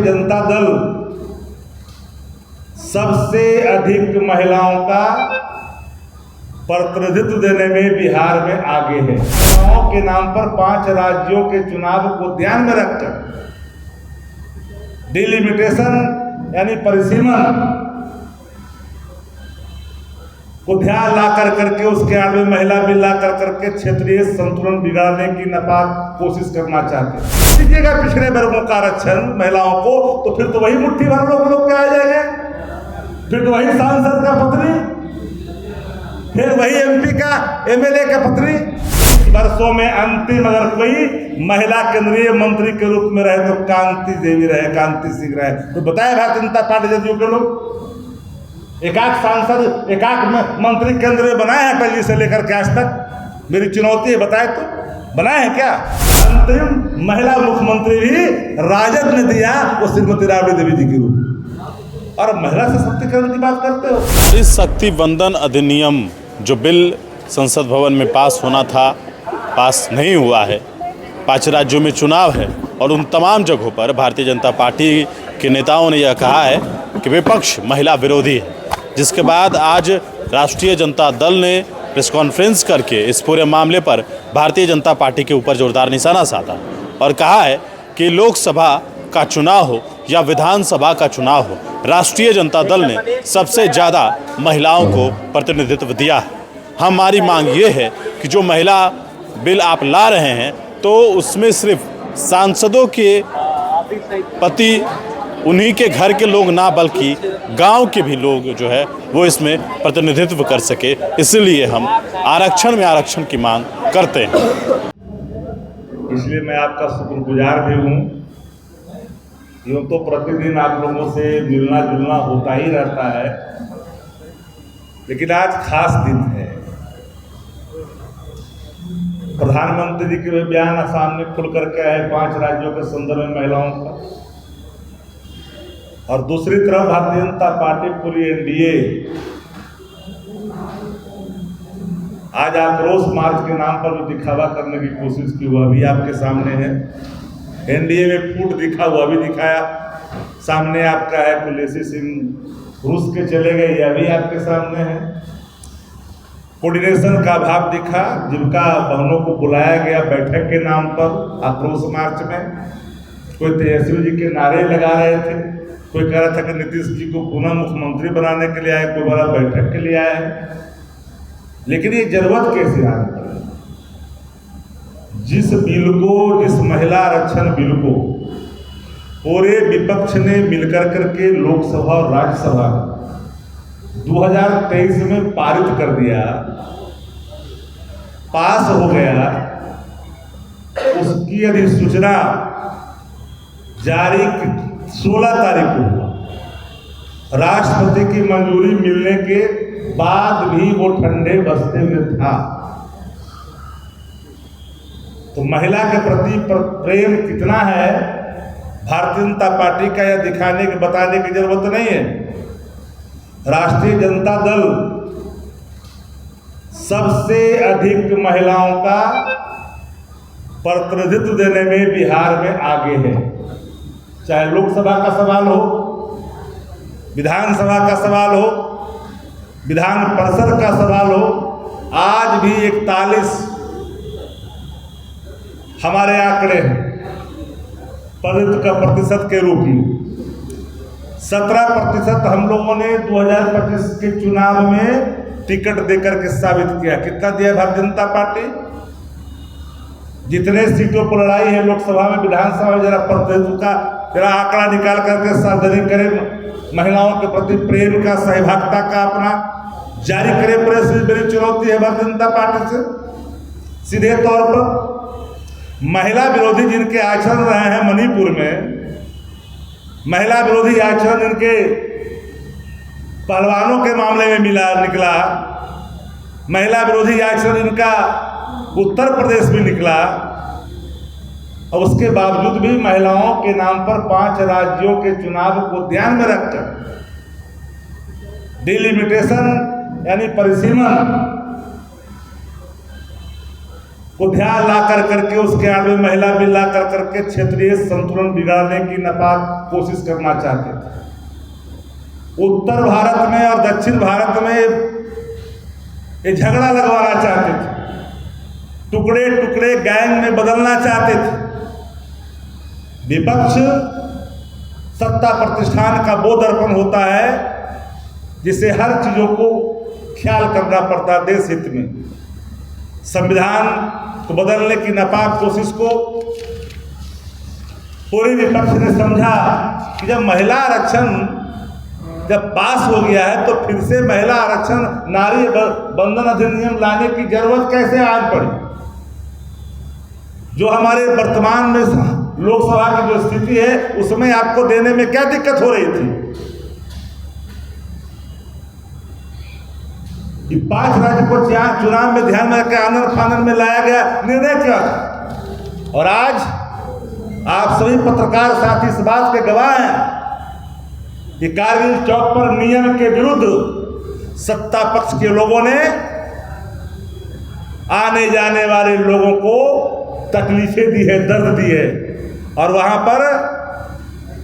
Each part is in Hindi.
जनता दल सबसे अधिक महिलाओं का प्रतिनिधित्व देने में बिहार में आगे है। महिलाओं के नाम पर 5 राज्यों के चुनाव को ध्यान में रखकर डिलिमिटेशन यानी परिसीमन को ध्यान ला करके उसके आड़ में महिला बिल ला करके क्षेत्रीय संतुलन बिगाड़ने की नापाक कोशिश करना चाहते हैं। दीजिएगा पिछड़े वर्गों का आरक्षण महिलाओं को, तो फिर तो वही मुट्ठी भर लोग क्या आ जाएंगे, फिर तो वही सांसद का पत्नी, फिर वही एमपी का एमएलए का पत्नी। वर्षों में अंतिम अगर कोई महिला केंद्रीय मंत्री के रूप में रहे तो कांति देवी रहे, कांति सिंह रहे। तो बताया भारतीय जनता पार्टी जदयू के लोग एकाक सांसद एकाक मंत्री केंद्र बनाए हैं अटल जी से लेकर के आज तक। मेरी चुनौती है, बताए तो बनाए हैं क्या? अंतिम महिला मुख्यमंत्री भी राजद ने दिया, वो श्रीमती राबड़ी देवी जी की रूप, और महिला सशक्तिकरण की बात करते हो। इस शक्ति वंदन अधिनियम जो बिल संसद भवन में पास होना था, पास नहीं हुआ है। 5 राज्यों में चुनाव है और उन तमाम जगहों पर भारतीय जनता पार्टी के नेताओं ने यह कहा है कि विपक्ष महिला विरोधी है, जिसके बाद आज राष्ट्रीय जनता दल ने प्रेस कॉन्फ्रेंस करके इस पूरे मामले पर भारतीय जनता पार्टी के ऊपर जोरदार निशाना साधा और कहा है कि लोकसभा का चुनाव हो या विधानसभा का चुनाव हो, राष्ट्रीय जनता दल ने सबसे ज़्यादा महिलाओं को प्रतिनिधित्व दिया है। हमारी मांग ये है कि जो महिला बिल आप ला रहे हैं तो उसमें सिर्फ सांसदों के पति, उन्हीं के घर के लोग ना बल्कि गांव के भी लोग जो है वो इसमें प्रतिनिधित्व कर सके, इसलिए हम आरक्षण में आरक्षण की मांग करते हैं। इसलिए मैं आपका शुक्रगुजार भी हूँ। यूँ तो प्रतिदिन आप लोगों से मिलना जुलना होता ही रहता है, लेकिन आज खास दिन है। प्रधानमंत्री जी के बयान सामने खुल करके आए 5 राज्यों के संदर्भ में महिलाओं का, और दूसरी तरफ भारतीय जनता पार्टी पूरी एनडीए आज आक्रोश मार्च के नाम पर जो दिखावा करने की कोशिश की, वह भी आपके सामने है। एनडीए में फूट दिखा, वह भी दिखाया सामने आपका है। कुलैसी सिंह रूस के चले गए, यह भी आपके सामने है। कोऑर्डिनेशन का अभाव दिखा, जिनका बहनों को बुलाया गया बैठक के नाम पर आक्रोश मार्च में, कोई तेजस्वी जी के नारे लगा रहे थे, कोई कह रहा था कि नीतीश जी को पुनः मुख्यमंत्री बनाने के लिए आए, कोई बड़ा बैठक के लिए आया है। लेकिन ये जरूरत कैसे आ रही? जिस बिल को, जिस महिला आरक्षण बिल को पूरे विपक्ष ने मिलकर करके लोकसभा और राज्यसभा 2023 में पारित कर दिया, पास हो गया, उसकी अधिसूचना जारी 16 तारीख को हुआ। राष्ट्रपति की मंजूरी मिलने के बाद भी वो ठंडे बस्ते में था। तो महिला के प्रति प्रेम कितना है भारतीय जनता पार्टी का, यह दिखाने के बताने की जरूरत नहीं है। राष्ट्रीय जनता दल सबसे अधिक महिलाओं का प्रतिनिधित्व देने में बिहार में आगे है। चाहे लोकसभा का सवाल हो, विधानसभा का सवाल हो, विधान परिषद का सवाल हो, आज भी 41 हमारे आंकड़े हैं प्रतिशत के रूप में। 17% हम लोगों ने 2025 के चुनाव में टिकट देकर के साबित किया। कितना दिया भारतीय जनता पार्टी? जितने सीटों पर लड़ाई है लोकसभा में, विधानसभा में, जरा प्रतिनिधित्व का जरा आंकड़ा निकाल करके सार्वजनिक करें। महिलाओं के प्रति प्रेम का, सहभागिता का अपना जारी करें प्रेस। मेरी चुनौती है भारतीय जनता पार्टी से सीधे तौर पर। महिला विरोधी जिनके आचरण रहे हैं मणिपुर में, महिला विरोधी आचरण इनके पहलवानों के मामले में निकला, महिला विरोधी आचरण इनका उत्तर प्रदेश में निकला, और उसके बावजूद भी महिलाओं के नाम पर 5 राज्यों के चुनाव को ध्यान में रखकर डिलिमिटेशन यानी परिसीमन को ध्यान ला करके उसके आड़ में महिला बिल ला करके क्षेत्रीय संतुलन बिगाड़ने की नापाक कोशिश करना चाहते थे। उत्तर भारत में और दक्षिण भारत में ये झगड़ा लगवाना चाहते थे, टुकड़े टुकड़े गैंग में बदलना चाहते थे। विपक्ष सत्ता प्रतिष्ठान का वो दर्पण होता है जिसे हर चीजों को ख्याल करना पड़ता है देश हित में। संविधान को बदलने की नापाक कोशिश को पूरे विपक्ष ने समझा कि जब महिला आरक्षण जब पास हो गया है तो फिर से महिला आरक्षण नारी बंधन अधिनियम लाने की जरूरत कैसे आज पड़ी। जो हमारे वर्तमान में लोकसभा की जो स्थिति है उसमें आपको देने में क्या दिक्कत हो रही थी कि 5 राज्य को चुनाव में ध्यान में रखकर आनन फानन में लाया गया निर्णय क्या था। और आज आप सभी पत्रकार साथी इस बात के गवाह हैं कि कारगिल चौक पर नियम के विरुद्ध सत्ता पक्ष के लोगों ने आने जाने वाले लोगों को तकलीफें दी है, दर्द दी है और वहां पर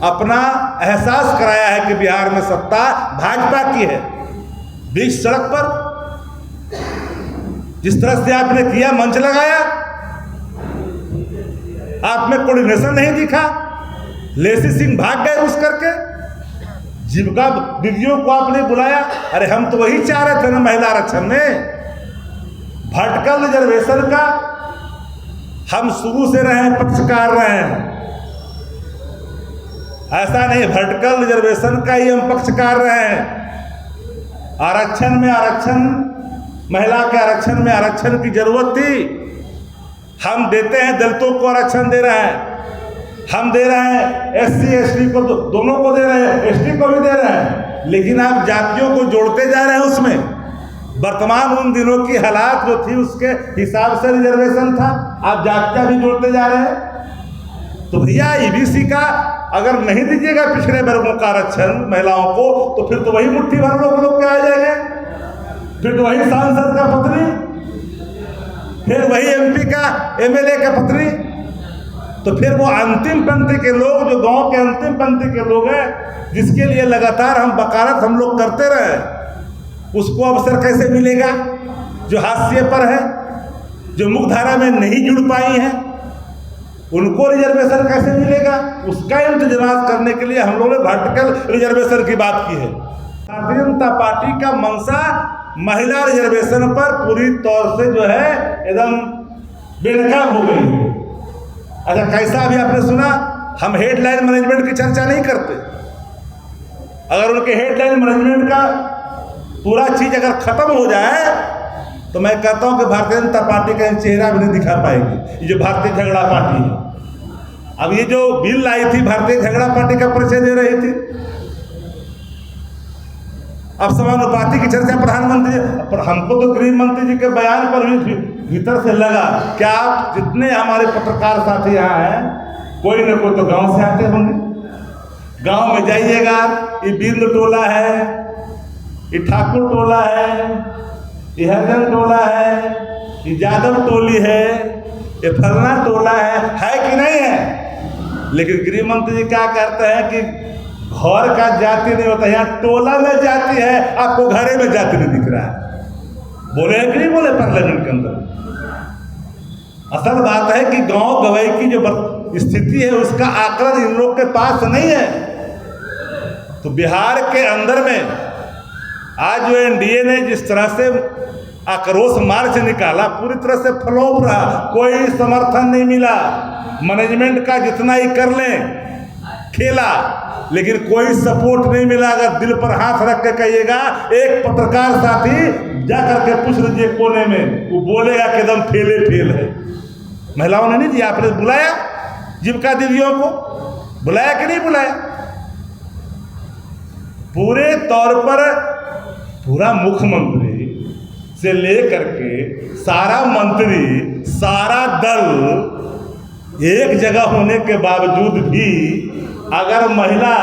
अपना एहसास कराया है कि बिहार में सत्ता भाजपा की है। बीच सड़क पर जिस तरह से आपने किया, मंच लगाया, आप में कोऑर्डिनेशन नहीं दिखा, लेसी सिंह भाग गए घुस करके, जीविका दीदियों को आपने बुलाया। अरे हम तो वही चाह रहे थे ना महिला आरक्षण में, वर्टिकल रिजर्वेशन का हम शुरू से रहे पक्षकार रहे हैं। ऐसा नहीं, वर्टिकल रिजर्वेशन का ही हम पक्षकार रहे हैं। आरक्षण में आरक्षण, महिला के आरक्षण में आरक्षण की जरूरत थी। हम देते हैं, दलितों को आरक्षण दे रहे हैं, हम दे रहे हैं एससी एसटी को, दोनों को दे रहे हैं, एसटी को भी दे रहे हैं, लेकिन आप जातियों को जोड़ते जा रहे हैं उसमें। वर्तमान उन दिनों की हालात जो थी उसके हिसाब से रिजर्वेशन था, आप जातियां भी जोड़ते जा रहे हैं। तो भैया ईबीसी का अगर नहीं दीजिएगा पिछड़े वर्गों का आरक्षण महिलाओं को, तो फिर तो वही मुट्ठी भर लोग क्या आ जाएंगे, फिर तो वही सांसद का पत्नी, फिर वही एमपी का एमएलए का पत्नी। तो फिर वो अंतिम पंक्ति के लोग, जो गांव के अंतिम पंक्ति के लोग हैं, जिसके लिए लगातार हम वकालत हम लोग करते रहे, उसको अवसर कैसे मिलेगा? जो हाशिए पर है, जो मुख्यधारा में नहीं जुड़ पाई हैं, उनको रिजर्वेशन कैसे मिलेगा? उसका इंतजाम करने के लिए हम लोगों ने वर्टिकल रिजर्वेशन की बात की है। भारतीय जनता पार्टी का मंशा महिला रिजर्वेशन पर पूरी तौर से जो है एकदम बेनकाब हो गई है। अच्छा, कैसा अभी आपने सुना, हम हेडलाइन मैनेजमेंट की चर्चा नहीं करते। अगर उनके हेडलाइन मैनेजमेंट का पूरा चीज अगर खत्म हो जाए तो मैं कहता हूं कि भारतीय जनता पार्टी का चेहरा भी नहीं दिखा पाएगी। ये जो भारतीय झगड़ा पार्टी है, अब ये जो बिल आई थी भारतीय झगड़ा पार्टी का परिचय दे रही थी। अब समानुपाती की चर्चा प्रधानमंत्री, पर हमको तो गृह मंत्री जी के बयान पर भी भीतर से लगा कि आप जितने हमारे पत्रकार साथी यहाँ हैं, कोई न कोई तो गांव से आते होंगे। गांव में जाइएगा, ये बिंद टोला है, ये ठाकुर टोला है, ये हरिजन टोला है, ये यादव टोली है, ये फलना टोला है कि नहीं है? लेकिन गृह मंत्री जी क्या कहते हैं कि घर का जाति नहीं होता, यहाँ टोला में जाति है, आपको घरे में जाति नहीं दिख रहा है। बोले हैं कि नहीं बोले पार्लियामेंट के अंदर? असल बात है कि गांव गवई की जो स्थिति है उसका आकलन इन लोग के पास नहीं है। तो बिहार के अंदर में आज जो एनडीए ने जिस तरह से आक्रोश मार्च निकाला, पूरी तरह से फ्लॉप रहा, कोई समर्थन नहीं मिला। मैनेजमेंट का जितना ही कर लें खेला, लेकिन कोई सपोर्ट नहीं मिला। अगर दिल पर हाथ रख के कहिएगा, एक पत्रकार साथी जा करके पूछ लीजिए कोने में, वो बोलेगा कि एकदम फेले फेल है। महिलाओं ने नहीं दिया, आपने बुलाया, जीविका दीदियों को बुलाया कि नहीं बुलाया? पूरे तौर पर पूरा मुख्यमंत्री से लेकर के सारा मंत्री, सारा दल एक जगह होने के बावजूद भी अगर महिला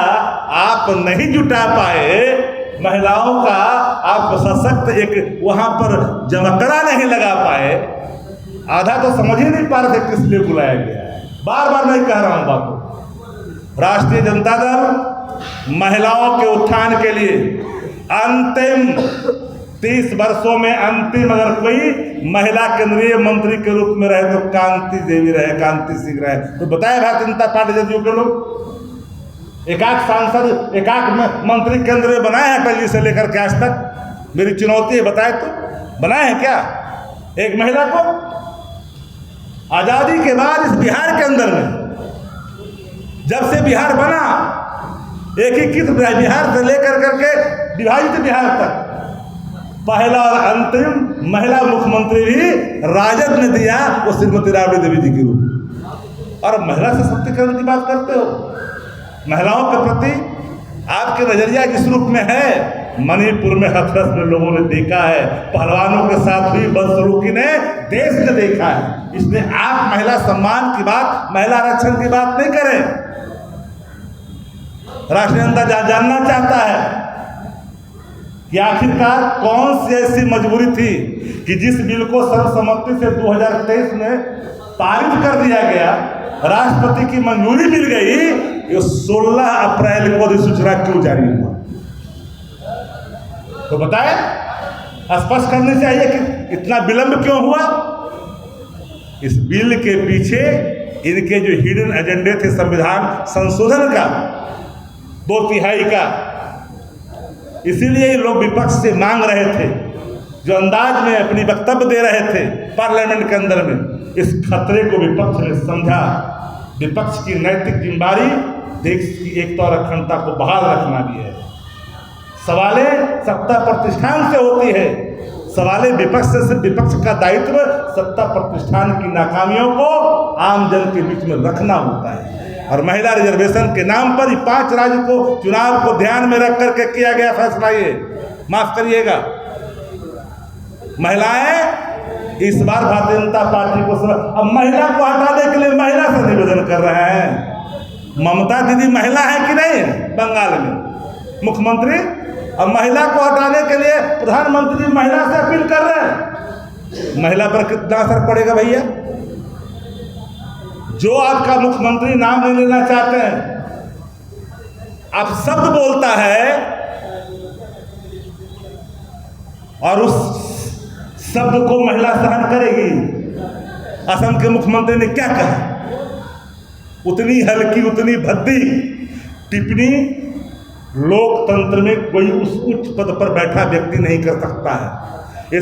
आप नहीं जुटा पाए, महिलाओं का आप सशक्त एक वहां पर जमकड़ा नहीं लगा पाए, आधा तो समझ ही नहीं पा रहे थे किस लिए बुलाया गया है। बार बार मैं कह रहा हूं बातों, राष्ट्रीय जनता दल महिलाओं के उत्थान के लिए अंतिम 30 वर्षों में अंतिम अगर कोई महिला केंद्रीय मंत्री के रूप में रहे तो कांति देवी रहे, कांति सिंह रहे। तो बताए भारतीय जनता पार्टी जदयू के लोग एकाक सांसद एकाक मंत्री केंद्र में बनाए हैं अटल जी से लेकर के आज तक। मेरी चुनौती है, बताए तो बनाए हैं क्या एक महिला को? आजादी के बाद इस बिहार के अंदर में जब से बिहार बना एकीकृत बिहार से लेकर करके विभाजित बिहार तक पहला और अंतिम महिला मुख्यमंत्री भी राजद ने दिया, वो श्रीमती राबड़ी देवी जी के रूप। और महिला सशक्तिकरण की बात करते हो, महिलाओं के प्रति आपके नजरिया जिस रूप में है, मणिपुर में हथरस में लोगों ने देखा है, पहलवानों के साथ भी बदसलूकी ने देश ने देखा है। इसलिए आप महिला सम्मान की बात, महिला आरक्षण की बात नहीं करें। राष्ट्रीय जनता जानना चाहता है कि आखिरकार कौन सी ऐसी मजबूरी थी कि जिस बिल को सर्वसम्मति से 2023 में पारित कर दिया गया, राष्ट्रपति की मंजूरी मिल गई, ये 16 अप्रैल को अधिसूचना क्यों जारी हुआ? तो बताएं, स्पष्ट करनी चाहिए कि इतना विलंब क्यों हुआ। इस बिल के पीछे इनके जो हिडन एजेंडे थे संविधान संशोधन का 2/3 का, इसीलिए लोग विपक्ष से मांग रहे थे, जो अंदाज में अपनी वक्तव्य दे रहे थे पार्लियामेंट के अंदर में, इस खतरे को विपक्ष ने समझा। विपक्ष की नैतिक जिम्मेदारी देश की एकता और अखंडता को बहाल रखना भी है। सवालें सत्ता प्रतिष्ठान से होती है, सवालें विपक्ष से, विपक्ष का दायित्व सत्ता प्रतिष्ठान की नाकामियों को आम जन के बीच में रखना होता है। और महिला रिजर्वेशन के नाम पर 5 राज्य को चुनाव को ध्यान में रख करके किया गया फैसला, ये माफ करिएगा। महिलाएं इस बार भारतीय जनता पार्टी को अब महिला को हटाने के लिए महिला से निवेदन कर रहे हैं। ममता दीदी महिला है कि नहीं बंगाल में मुख्यमंत्री, अब महिला को हटाने के लिए प्रधानमंत्री महिला से अपील कर रहे हैं। महिला पर कितना असर पड़ेगा भैया? जो आपका मुख्यमंत्री नाम नहीं लेना चाहते हैं, आप शब्द बोलता है और उस शब्द को महिला सहन करेगी। असम के मुख्यमंत्री ने क्या कहा? उतनी हल्की उतनी भद्दी टिप्पणी लोकतंत्र में कोई उस उच्च पद पर बैठा व्यक्ति नहीं कर सकता है।